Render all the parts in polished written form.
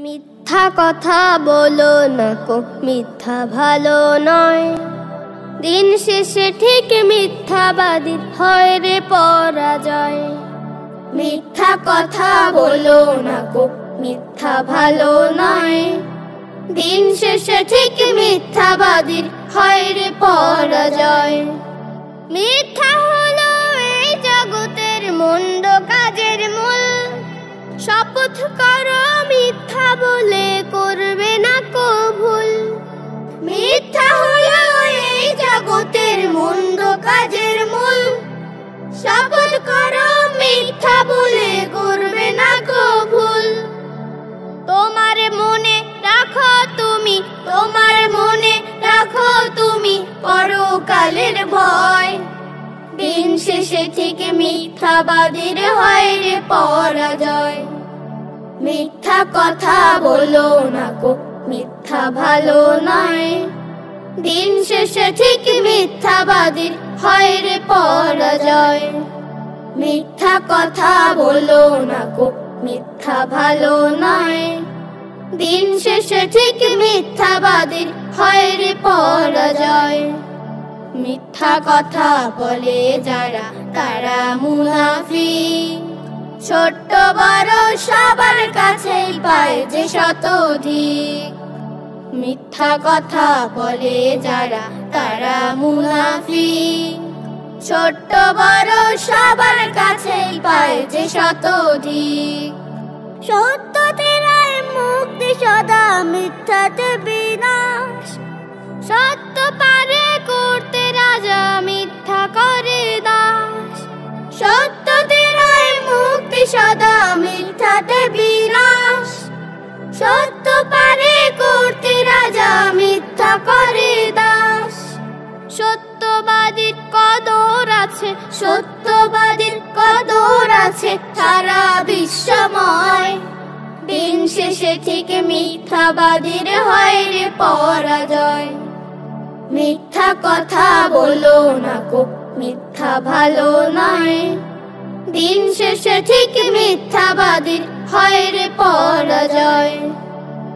মিথ্যা কথা বলো না কো, মিথ্যা ভালো নয়। দিন শেষে ঠিক মিথ্যাবাদীর হয় রে পরাজয়। মিথ্যা কথা বলো না কো, মিথ্যা ভালো নয়। দিন শেষে ঠিক মিথ্যাবাদীর হয় রে পরাজয়। মিথ্যা হলো এই জগতের মন্দ কাজের মূল। শপথ করো মিথ্যা বলে করবে না কো ভুল। মিথ্যা হলো এই জগতের মন্দ কাজের মূল। শপথ করো মিথ্যা বলে করবে না কো ভুল। তোমার মনে রাখো তুমি, তোমার মনে রাখো তুমি পরকালের ভয়। দিন শেষে ঠিক মিথ্যাবাদীর হয় রে পরাজয়। মিথ্যা কথা বলো না কো, মিথ্যা ভালো নয়। দিন শেষে ঠিক মিথ্যাবাদীর হয় রে পরাজয়। মিথ্যা কথা বলো না কো, মিথ্যা ভালো নয়। দিন শেষে ঠিক মিথ্যাবাদীর হয় রে পরাজয়। মিথ্যা কথা বলে যারা তারা মুনাফিক। ছোট্ট বড় সবার কাছেই পায় যে শতাধিক। মিথ্যা কথা বলে যারা তারা মুনাফিক। ছোট্ট বড় সবার কাছেই পায় যে শতাধিক। সত্যতে রায় মুক্তি সদা, মিথ্যাতে বিনাশ। সত্য পারে করতে রাজা, মিথ্যা করে দাস। সত্যতে রায় মুক্তি সদা, মিথ্যাতে বিনাশ। সত্য পারে করতে রাজা, মিথ্যা করে দাস। সত্যবাদীর কদর আছে, সত্যবাদীর কদর আছে সারা বিশ্বময়। দিন শেষে ঠিক মিথ্যাবাদীর হয় রে পরাজয়। মিথ্যা কথা বলো না কো, মিথ্যা ভালো নয়। দিন শেষে ঠিক মিথ্যাবাদীর হয় রে পরাজয়।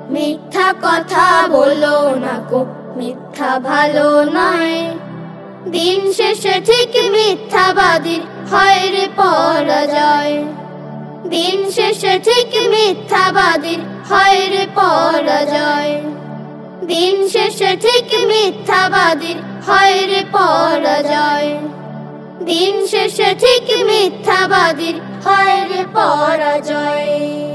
মিথ্যা কথা বলো না কো, মিথ্যা ভালো নয়। দিন শেষে ঠিক মিথ্যাবাদীর হয় রে পরাজয়। দিন শেষে ঠিক মিথ্যাবাদীর হয় রে পরাজয়। দিন শেষে ঠিক মিথ্যাবাদীর হয় রে পরাজয়। দিন শেষে ঠিক মিথ্যাবাদীর হয় রে পরাজয়।